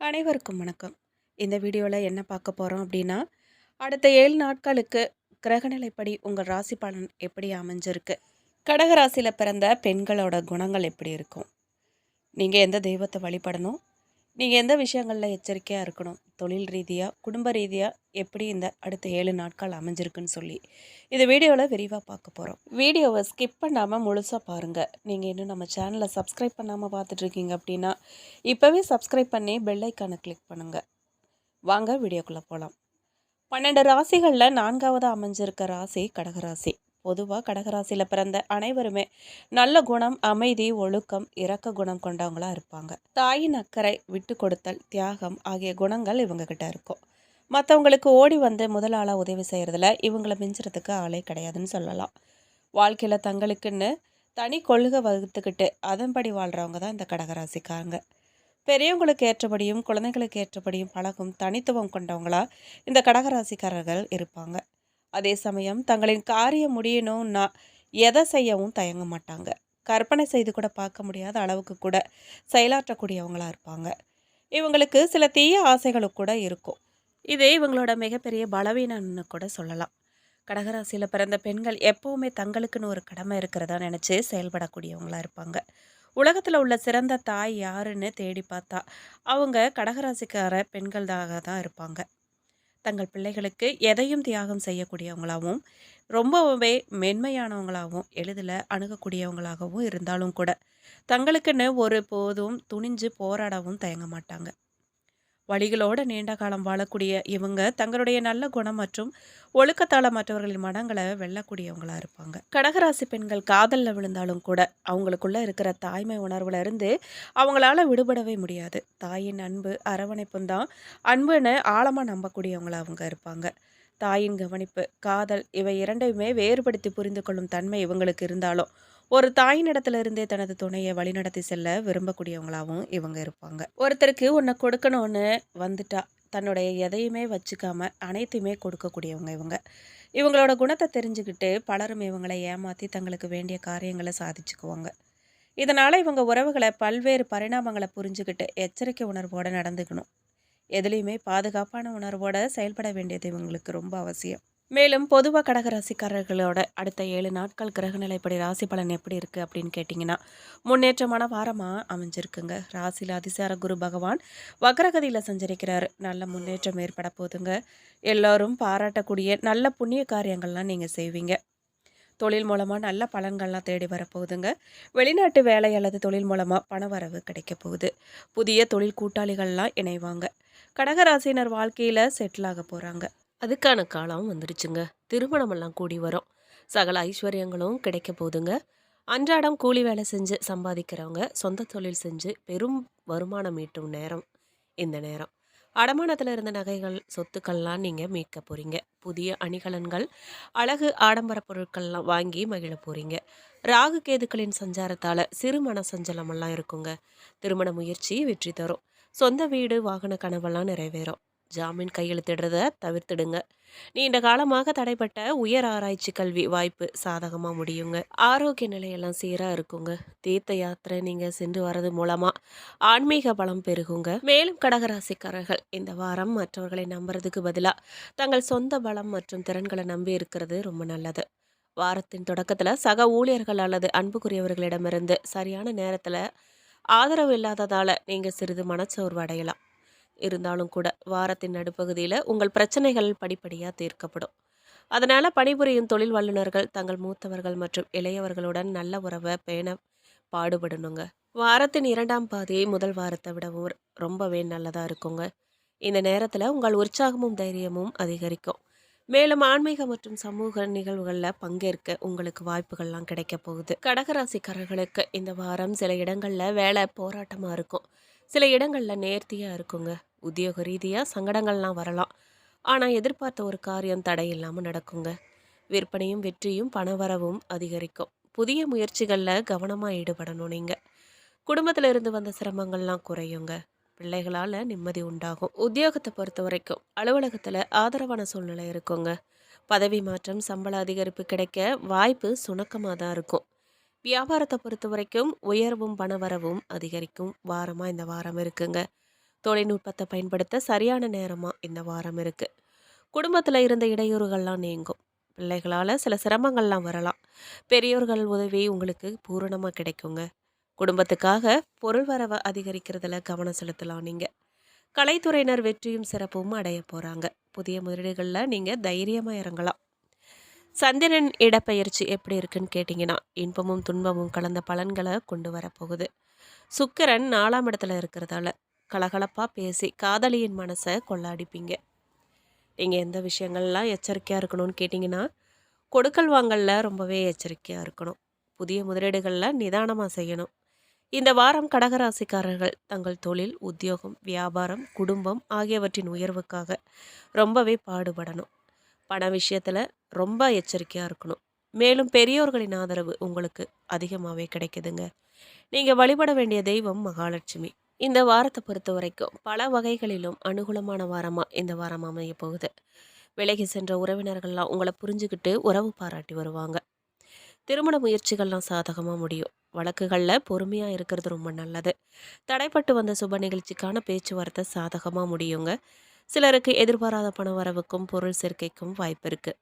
அனைவருக்கும் வணக்கம். இந்த வீடியோவில் என்ன பார்க்க போகிறோம் அப்படின்னா, அடுத்த 7 நாட்களுக்கு கிரகநிலைப்படி உங்கள் ராசி பலன் எப்படி அமைஞ்சிருக்கு? கடக ராசியில் பிறந்த பெண்களோட குணங்கள் எப்படி இருக்கும்? நீங்கள் எந்த தெய்வத்தை வழிபடணும்? நீங்கள் எந்த விஷயங்களில் எச்சரிக்கையாக இருக்கணும்? தொழில் ரீதியாக, குடும்ப ரீதியாக எப்படி இந்த அடுத்த 7 நாட்கள் அமைஞ்சிருக்குன்னு சொல்லி இந்த வீடியோவில் விரிவாக பார்க்க போகிறோம். வீடியோவை ஸ்கிப் பண்ணாமல் முழுசாக பாருங்கள். நீங்கள் இன்னும் நம்ம சேனலை சப்ஸ்கிரைப் பண்ணாமல் பார்த்துட்ருக்கீங்க அப்படின்னா இப்போவே சப்ஸ்கிரைப் பண்ணி பெல் ஐக்கானை கிளிக் பண்ணுங்கள். வாங்க வீடியோக்குள்ளே போகலாம். 12 ராசிகளில் 4வது அமைஞ்சிருக்க ராசி கடகராசி. பொதுவாக கடகராசியில் பிறந்த அனைவருமே நல்ல குணம், அமைதி, ஒழுக்கம், இரக்க குணம் கொண்டவங்களாக இருப்பாங்க. தாயின் அக்கறை, விட்டு கொடுத்தல், தியாகம் ஆகிய குணங்கள் இவங்ககிட்ட இருக்கும். மற்றவங்களுக்கு ஓடி வந்து முதல் ஆளாக உதவி செய்கிறதுல இவங்களை மிஞ்சுறதுக்கு ஆளே கிடையாதுன்னு சொல்லலாம். வாழ்க்கையில் தங்களுக்குன்னு தனி கொள்கை வகுத்துக்கிட்டு அதன்படி வாழ்கிறவங்க தான் இந்த கடகராசிக்காரங்க. பெரியவங்களுக்கு ஏற்றபடியும் குழந்தைகளுக்கு ஏற்றபடியும் பழகும் தனித்துவம் கொண்டவங்களா இந்த கடகராசிக்காரர்கள் இருப்பாங்க. அதே சமயம் தங்களின் காரியம் முடியணும்னா எதை செய்யவும் தயங்க மாட்டாங்க. கற்பனை செய்து கூட பார்க்க முடியாத அளவுக்கு கூட செயலாற்றக்கூடியவங்களா இருப்பாங்க. இவங்களுக்கு சில தீய ஆசைகளும் கூட இருக்கும். இதே இவங்களோட மிகப்பெரிய பலவீனம்னு கூட சொல்லலாம். கடகராசியில் பிறந்த பெண்கள் எப்பவுமே தங்களுக்குன்னு ஒரு கடமை இருக்கிறதா நினச்சி செயல்படக்கூடியவங்களா இருப்பாங்க. உலகத்தில் உள்ள சிறந்த தாய் யாருன்னு தேடி பார்த்தா அவங்க கடகராசிக்கார பெண்களாக தான் இருப்பாங்க. தங்கள் பிள்ளைகளுக்கு எதையும் தியாகம் செய்யக்கூடியவங்களாகவும் ரொம்பவே மென்மையானவங்களாகவும் எளிதில் அணுகக்கூடியவங்களாகவும் இருந்தாலும் கூட தங்களுக்குன்னு ஒரு போதும் துணிஞ்சு போராடவும் தயங்க மாட்டாங்க. வழிகளோட நீண்ட காலம் வாழக்கூடிய இவங்க தங்களுடைய நல்ல குணம் மற்றும் ஒழுக்கத்தால மற்றவர்களின் மனங்களை வெல்லக்கூடியவங்களா இருப்பாங்க. கடகராசி பெண்கள் காதலில் விழுந்தாலும் கூட அவங்களுக்குள்ள இருக்கிற தாய்மை உணர்வுல இருந்து அவங்களால விடுபடவே முடியாது. தாயின் அன்பு அரவணைப்பும் தான் அன்புன்னு ஆழமாக நம்பக்கூடியவங்களா அவங்க இருப்பாங்க. தாயின் கவனிப்பு, காதல் இவை இரண்டையுமே வேறுபடுத்தி புரிந்து கொள்ளும் தன்மை இவங்களுக்கு இருந்தாலும் ஒரு தாயினிடத்துல இருந்தே தனது துணையை வழிநடத்தி செல்ல விரும்பக்கூடியவங்களாகவும் இவங்க இருப்பாங்க. ஒருத்தருக்கு உன்னை கொடுக்கணும்னு வந்துட்டா தன்னுடைய எதையுமே வச்சுக்காம அனைத்தையுமே கொடுக்கக்கூடியவங்க இவங்க. இவங்களோட குணத்தை தெரிஞ்சுக்கிட்டு பலரும் இவங்களை ஏமாற்றி தங்களுக்கு வேண்டிய காரியங்களை சாதிச்சுக்குவாங்க. இதனால் இவங்க உறவுகளை பல்வேறு பரிணாமங்களை புரிஞ்சுக்கிட்டு எச்சரிக்கை உணர்வோடு நடந்துக்கணும். எதுலேயுமே பாதுகாப்பான உணர்வோடு செயல்பட வேண்டியது இவங்களுக்கு ரொம்ப அவசியம். மேலும் பொதுவாக கடகராசிக்காரர்களோட அடுத்த 7 நாட்கள் கிரகநிலைப்படி ராசி பலன் எப்படி இருக்குது அப்படின்னு கேட்டிங்கன்னா, முன்னேற்றமான வாரமாக அமைஞ்சிருக்குங்க. ராசியில் அதிசார குரு பகவான் வக்ரகதியில் சஞ்சரிக்கிறார். நல்ல முன்னேற்றம் ஏற்பட போதுங்க. எல்லோரும் பாராட்டக்கூடிய நல்ல புண்ணிய காரியங்கள்லாம் நீங்கள் செய்வீங்க. தொழில் மூலமாக நல்ல பலன்கள்லாம் தேடி வரப்போகுதுங்க. வெளிநாட்டு வேலை அல்லது தொழில் மூலமாக பணவரவு கிடைக்க போகுது. புதிய தொழில் கூட்டாளிகள்லாம் இணைவாங்க. கடகராசினர் வாழ்க்கையில் செட்டில் ஆக போகிறாங்க. அதுக்கான காலம் வந்துடுச்சுங்க. திருமணமெல்லாம் கூடி வரும். சகல ஐஸ்வர்யங்களும் கிடைக்க போதுங்க. அன்றாடம் கூலி வேலை செஞ்சு சம்பாதிக்கிறவங்க சொந்த தொழில் செஞ்சு பெரும் வருமானம் ஈட்டும் நேரம் இந்த நேரம். அடமானத்தில் இருந்த நகைகள் சொத்துக்கள்லாம் நீங்கள் மீட்க போகிறீங்க. புதிய அணிகலன்கள் அழகு ஆடம்பர பொருட்கள்லாம் வாங்கி மகிழ போகிறீங்க. ராகு கேதுக்களின் சஞ்சாரத்தால் சிறு மன சஞ்சலமெல்லாம் இருக்குங்க. திருமண முயற்சி வெற்றி தரும். சொந்த வீடு வாகன கனவெல்லாம் நிறைவேறும். ஜாமீன் கையெழுத்திடுறத தவிர்த்துடுங்க. நீண்ட காலமாக தடைப்பட்ட உயர் ஆராய்ச்சி கல்வி வாய்ப்பு சாதகமாக முடியுங்க. ஆரோக்கிய நிலையெல்லாம் சீராக இருக்குங்க. தீர்த்த யாத்திரை நீங்கள் சென்று வர்றது மூலமாக ஆன்மீக பலம் பெருகுங்க. மேலும் கடகராசிக்காரர்கள் இந்த வாரம் மற்றவர்களை நம்புறதுக்கு பதிலாக தங்கள் சொந்த பலம் மற்றும் திறன்களை நம்பி இருக்கிறது ரொம்ப நல்லது. வாரத்தின் தொடக்கத்தில் சக ஊழியர்கள் அல்லது அன்புக்குரியவர்களிடமிருந்து சரியான நேரத்தில் ஆதரவு இல்லாததால் நீங்கள் சிறிது மனச்சோர்வு அடையலாம். இருந்தாலும் கூட வாரத்தின் நடுப்பகுதியில் உங்கள் பிரச்சனைகள் படிப்படியாக தீர்க்கப்படும். அதனால் பணிபுரியும் தொழில் வல்லுநர்கள் தங்கள் மூத்தவர்கள் மற்றும் இளையவர்களுடன் நல்ல உறவை பேண பாடுபடணுங்க. வாரத்தின் 2ஆம் பாதி முதல் வாரத்தை விடவும் ரொம்பவே நல்லதாக இருக்குங்க. இந்த நேரத்தில் உங்கள் உற்சாகமும் தைரியமும் அதிகரிக்கும். மேலும் ஆன்மீக மற்றும் சமூக நிகழ்வுகளில் பங்கேற்க உங்களுக்கு வாய்ப்புகள்லாம் கிடைக்க போகுது. கடகராசிக்காரர்களுக்கு இந்த வாரம் சில இடங்களில் வேலை போராட்டமாக இருக்கும். சில இடங்களில் நேர்த்தியாக இருக்குங்க. உத்தியோக ரீதியாக சங்கடங்கள்லாம் வரலாம். ஆனால் எதிர்பார்த்த ஒரு காரியம் தடை இல்லாமல் நடக்குங்க. விற்பனையும் வெற்றியும் பணவரவும் அதிகரிக்கும். புதிய முயற்சிகளில் கவனமாக ஈடுபடணும். நீங்கள் குடும்பத்தில் இருந்து வந்த சிரமங்கள்லாம் குறையுங்க. பிள்ளைகளால் நிம்மதி உண்டாகும். உத்தியோகத்தை பொறுத்த வரைக்கும் அலுவலகத்தில் ஆதரவான சூழ்நிலை இருக்குங்க. பதவி மாற்றம், சம்பள அதிகரிப்பு கிடைக்க வாய்ப்பு சுணக்கமாக தான் இருக்கும். வியாபாரத்தை பொறுத்த வரைக்கும் உயர்வும் பணவரவும் அதிகரிக்கும் வாரமாக இந்த வாரம் இருக்குங்க. தொழில்நுட்பத்தை பயன்படுத்த சரியான நேரமாக இந்த வாரம் இருக்குது. குடும்பத்தில் இருந்த இடையூறுகள்லாம் நீங்கும். பிள்ளைகளால் சில சிரமங்கள்லாம் வரலாம். பெரியோர்கள் உதவி உங்களுக்கு பூரணமாக கிடைக்குங்க. குடும்பத்துக்காக பொருள் வரவை அதிகரிக்கிறதுல கவனம் செலுத்தலாம் நீங்கள். கலைத்துறையினர் வெற்றியும் சிறப்பும் அடைய போகிறாங்க. புதிய முதலீடுகளில் நீங்கள் தைரியமாக இறங்கலாம். சந்திரன் இடப்பெயர்ச்சி எப்படி இருக்குன்னு கேட்டிங்கன்னா, இன்பமும் துன்பமும் கலந்த பலன்களை கொண்டு வரப்போகுது. சுக்கிரன் 4ஆம் இடத்துல இருக்கிறதால கலகலப்பாக பேசி காதலியின் மனசை கொள்ளாடிப்பீங்க. நீங்கள் எந்த விஷயங்கள்லாம் எச்சரிக்கையாக இருக்கணும்னு கேட்டிங்கன்னா, கொடுக்கல் வாங்கல்ல ரொம்பவே எச்சரிக்கையாக இருக்கணும். புதிய முதலீடுகளில் நிதானமாக செய்யணும். இந்த வாரம் கடகராசிக்காரர்கள் தங்கள் தொழில், உத்தியோகம், வியாபாரம், குடும்பம் ஆகியவற்றின் உயர்வுக்காக ரொம்பவே பாடுபடணும். பண விஷயத்தில் ரொம்ப எச்சரிக்கையாக இருக்கணும். மேலும் பெரியோர்களின் ஆதரவு உங்களுக்கு அதிகமாகவே கிடைக்குதுங்க. நீங்கள் வழிபட வேண்டிய தெய்வம் மகாலட்சுமி. இந்த வாரத்தை பொறுத்த வரைக்கும் பல வகைகளிலும் அனுகூலமான வாரமாக இந்த வாரம் அமைய போகுது. விலகி சென்ற உறவினர்கள்லாம் உங்களை புரிஞ்சுக்கிட்டு உறவு பாராட்டி வருவாங்க. திருமண முயற்சிகள்லாம் சாதகமாக முடியும். வழக்குகளில் பொறுமையாக இருக்கிறது ரொம்ப நல்லது. தடைப்பட்டு வந்த சுப நிகழ்ச்சிக்கான பேச்சுவார்த்தை சாதகமாக முடியுங்க. சிலருக்கு எதிர்பாராத பண வரவுக்கும் பொருள் சேர்க்கைக்கும் வாய்ப்பு இருக்குது.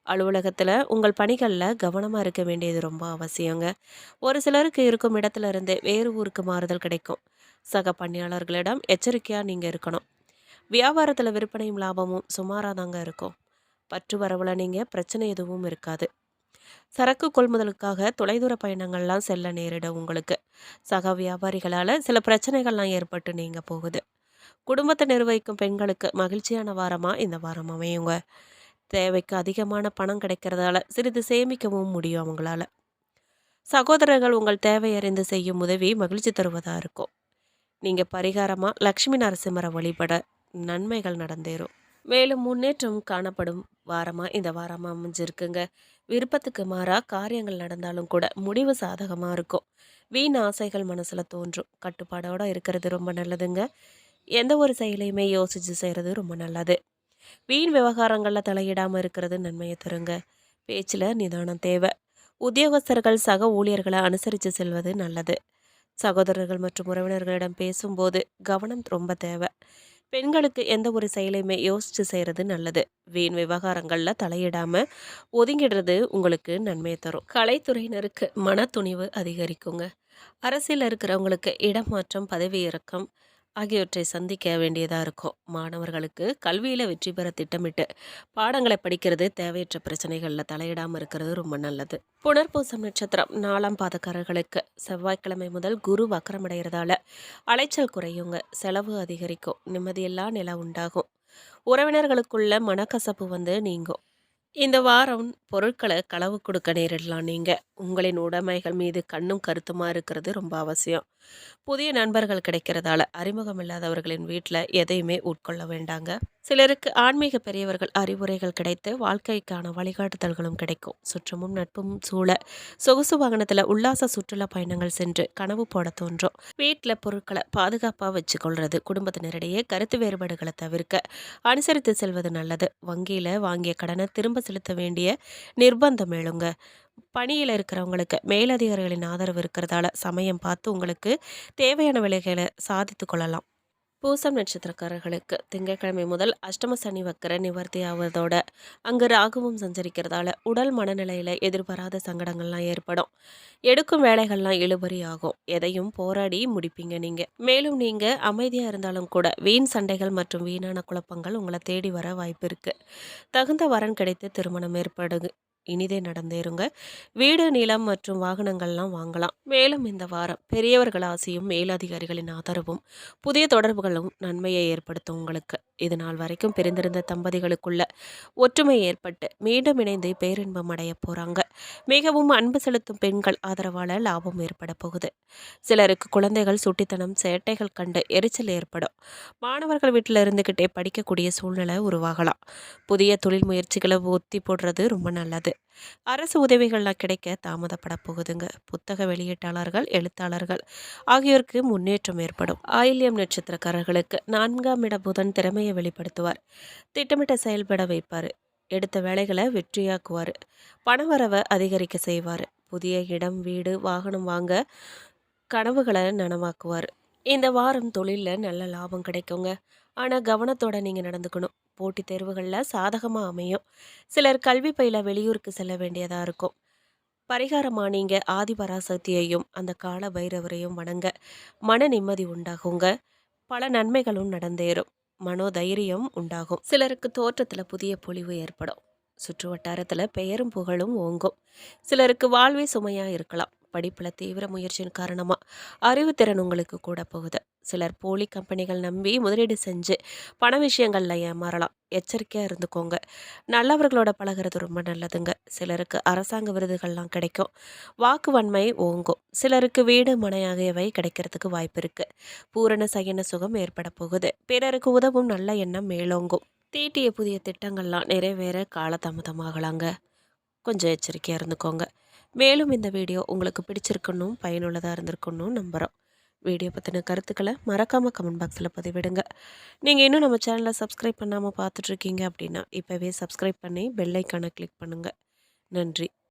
அலுவலகத்தில் உங்கள் பணிகளில் கவனமாக இருக்க வேண்டியது ரொம்ப அவசியங்க. ஒரு சிலருக்கு இருக்கும் இடத்துல இருந்து வேறு ஊருக்கு மாறுதல் கிடைக்கும். சக பணியாளர்களிடம் எச்சரிக்கையாக நீங்கள் இருக்கணும். வியாபாரத்தில் விற்பனையும் லாபமும் சுமாராக தாங்க இருக்கும். பற்று வரவில் நீங்கள் பிரச்சனை எதுவும் இருக்காது. சரக்கு கொள்முதலுக்காக தொலைதூர பயணங்கள்லாம் செல்ல நேரிடும் உங்களுக்கு. சக வியாபாரிகளால் சில பிரச்சனைகள்லாம் ஏற்பட்டு நீங்க போகுது. குடும்பத்தை நிர்வகிக்கும் பெண்களுக்கு மகிழ்ச்சியான வாரமாக இந்த வாரம் அமையுங்க. தேவைக்கு அதிகமான பணம் கிடைக்கிறதால சிறிது சேமிக்கவும் முடியும் அவங்களால. சகோதரர்கள் உங்கள் தேவை அறிந்து செய்யும் உதவி மகிழ்ச்சி தருவதாக இருக்கும். நீங்கள் பரிகாரமாக லக்ஷ்மி நரசிம்மரை வழிபட நன்மைகள் நடந்தேறும். மேலும் முன்னேற்றம் காணப்படும் வாரமாக இந்த வாரமாக அமைஞ்சிருக்குங்க. விருப்பத்துக்கு மாறாக காரியங்கள் நடந்தாலும் கூட முடிவு சாதகமாக இருக்கும். வீண் ஆசைகள் மனசில் தோன்றும். கட்டுப்பாடோடு இருக்கிறது ரொம்ப நல்லதுங்க. எந்த ஒரு செயலையுமே யோசித்து செய்கிறது ரொம்ப நல்லது. வீண் விவகாரங்களில் தலையிடாமல் இருக்கிறது நன்மையை தருங்க. பேச்சில் நிதானம் தேவை. உத்தியோகஸ்தர்கள் சக ஊழியர்களை அனுசரித்து செல்வது நல்லது. சகோதரர்கள் மற்றும் உறவினர்களிடம் பேசும்போது கவனம் ரொம்ப தேவை. பெண்களுக்கு எந்த ஒரு செயலையுமே யோசித்து செய்கிறது நல்லது. வீண் விவகாரங்களில் தலையிடாமல் ஒதுங்கிடுறது உங்களுக்கு நன்மையை தரும். கலைத்துறையினருக்கு மன துணிவு அதிகரிக்குங்க. அரசியலில் இருக்கிறவங்களுக்கு இடமாற்றம், பதவி இறக்கம் ஆகியவற்றை சந்திக்க வேண்டியதாக இருக்கும். மாணவர்களுக்கு கல்வியில் வெற்றி பெற திட்டமிட்டு பாடங்களை படிக்கிறது, தேவையற்ற பிரச்சனைகளில் தலையிடாமல் இருக்கிறது ரொம்ப நல்லது. புனர்பூசம் நட்சத்திரம் 4ஆம் பாதக்காரர்களுக்கு செவ்வாய்க்கிழமை முதல் குரு வக்கரமடைகிறதால அலைச்சல் குறையுங்க. செலவு அதிகரிக்கும். நிம்மதியில்லா நிலை உண்டாகும். உறவினர்களுக்குள்ள மனக்கசப்பு நீங்கும். இந்த வாரம் பொருட்களை களவு கொடுக்க நேரிடலாம். நீங்கள் உங்களின் உடைமைகள் மீது கண்ணும் கருத்துமாக இருக்கிறது ரொம்ப அவசியம். புதிய நண்பர்கள் கிடைக்கிறதால அறிமுகம் இல்லாதவர்களின் வீட்டில் எதையுமே உட்கொள்ள வேண்டாங்க. சிலருக்கு ஆன்மீக பெரியவர்கள் அறிவுரைகள் கிடைத்து வாழ்க்கைக்கான வழிகாட்டுதல்களும் கிடைக்கும். சுற்றமும் நட்பும் சூழ சொகுசு வாகனத்தில் உல்லாச சுற்றுலா பயணங்கள் சென்று கனவு போட தோன்றும். வீட்டில் பொருட்களை பாதுகாப்பாக வச்சுக்கொள்வது, குடும்பத்தினரிடையே கருத்து வேறுபாடுகளை தவிர்க்க அனுசரித்து செல்வது நல்லது. வங்கியில் வாங்கிய கடனை திரும்ப செலுத்த வேண்டிய நிர்பந்தம் எழுங்க. பணியில் இருக்கிறவங்களுக்கு மேலதிகாரிகளின் ஆதரவு இருக்கிறதால சமயம் பார்த்து உங்களுக்கு தேவையான வேலைகளை சாதித்து கொள்ளலாம். பூசம் நட்சத்திரக்காரர்களுக்கு திங்கட்கிழமை முதல் அஷ்டம சனி வக்கர நிவர்த்தி ஆவதோட அங்கு ராகுவும் சஞ்சரிக்கிறதால உடல் மனநிலையில் எதிர்பாராத சங்கடங்கள்லாம் ஏற்படும். எடுக்கும் வேலைகள்லாம் இழுபறி ஆகும். எதையும் போராடி முடிப்பீங்க நீங்கள். மேலும் நீங்கள் அமைதியாக இருந்தாலும் கூட வீண் சண்டைகள் மற்றும் வீணான குழப்பங்கள் உங்களை தேடி வர வாய்ப்பு இருக்குது. தகுந்த வரன் கிடைத்து திருமணம் ஏற்படுது இனிதே நடந்தேறுங்க. வீடு, நிலம் மற்றும் வாகனங்கள்லாம் வாங்கலாம். மேலும் இந்த வாரம் பெரியவர்கள் ஆசையும் மேலதிகாரிகளின் ஆதரவும் புதிய தொடர்புகளும் நன்மையை ஏற்படுத்தும் உங்களுக்கு. இது நாள் வரைக்கும் பிரிந்திருந்த தம்பதிகளுக்குள்ள ஒற்றுமை ஏற்பட்டு மீண்டும் இணைந்து பேரின்பம் அடைய போகிறாங்க. மிகவும் அன்பு செலுத்தும் பெண்கள் ஆதரவால் லாபம் ஏற்பட போகுது. சிலருக்கு குழந்தைகள் சுட்டித்தனம் சேட்டைகள் கண்டு எரிச்சல் ஏற்படும். மாணவர்கள் வீட்டில் இருந்துக்கிட்டே படிக்கக்கூடிய சூழ்நிலை உருவாகலாம். புதிய தொழில் முயற்சிகளை ஒத்தி போடுறது ரொம்ப நல்லது. அரசு உதவிகள்லாம் கிடைக்க தாமதப்பட போகுதுங்க. புத்தக வெளியீட்டாளர்கள், எழுத்தாளர்கள் ஆகியோருக்கு முன்னேற்றம் ஏற்படும். ஆயில்யம் நட்சத்திரக்காரர்களுக்கு 4ஆம் இட புதன் திறமையை வெளிப்படுத்துவார். திட்டமிட்ட செயல்பட வைப்பார். எடுத்த வேலைகளை வெற்றியாக்குவார். பணவரவை அதிகரிக்க செய்வார். புதிய இடம், வீடு, வாகனம் வாங்க கனவுகளை நனவாக்குவார். இந்த வாரம் தொழில்ல நல்ல லாபம் கிடைக்குங்க. ஆனா கவனத்தோட நீங்க நடந்துக்கணும். போட்டித் தேர்வுகள்ல சாதகமா அமையும். சிலர் கல்வி பயில வெளியூருக்கு செல்ல வேண்டியதா இருக்கும். பரிகாரமா நீங்க ஆதிபராசக்தியையும், அந்த கால பைரவரையும் வணங்க மன நிம்மதி உண்டாகுங்க. பல நன்மைகளும் நடந்தேறும். மனோதைரியம் உண்டாகும். சிலருக்கு தோற்றத்துல புதிய பொலிவு ஏற்படும். சுற்று வட்டாரத்துல பெயரும் புகழும் ஓங்கும். சிலருக்கு வாழ்வே சுமையா இருக்கலாம். படிப்புல தீவிர முயற்சியின் காரணமா அறிவுத்திறன் உங்களுக்கு கூட போகுது. சிலர் போலி கம்பெனிகள் நம்பி முதலீடு செஞ்சு பண விஷயங்கள்ல ஏமாறலாம். எச்சரிக்கையா இருந்துக்கோங்க. நல்லவர்களோட பழகுறது ரொம்ப நல்லதுங்க. சிலருக்கு அரசாங்க விருதுகள்லாம் கிடைக்கும். வாக்கு வன்மை ஓங்கும். சிலருக்கு வீடு மனை ஆகியவை கிடைக்கிறதுக்கு வாய்ப்பு இருக்கு. பூரண சயன சுகம் ஏற்பட போகுது. பிறருக்கு உதவும் நல்ல எண்ணம் மேலோங்கும். தீட்டிய புதிய திட்டங்கள்லாம் நிறைவேற காலதாமதமாகலாங்க. கொஞ்சம் எச்சரிக்கையாக இருந்துக்கோங்க. மேலும் இந்த வீடியோ உங்களுக்கு பிடிச்சிருக்கணும், பயனுள்ளதாக இருந்திருக்கணும் நம்புகிறோம். வீடியோ பற்றின கருத்துக்களை மறக்காமல் கமெண்ட் பாக்ஸில் பதிவிடுங்க. நீங்கள் இன்னும் நம்ம சேனலை சப்ஸ்கிரைப் பண்ணாமல் பார்த்துட்ருக்கீங்க அப்படின்னா இப்போவே சப்ஸ்கிரைப் பண்ணி பெல் ஐக்கானை கிளிக் பண்ணுங்கள். நன்றி.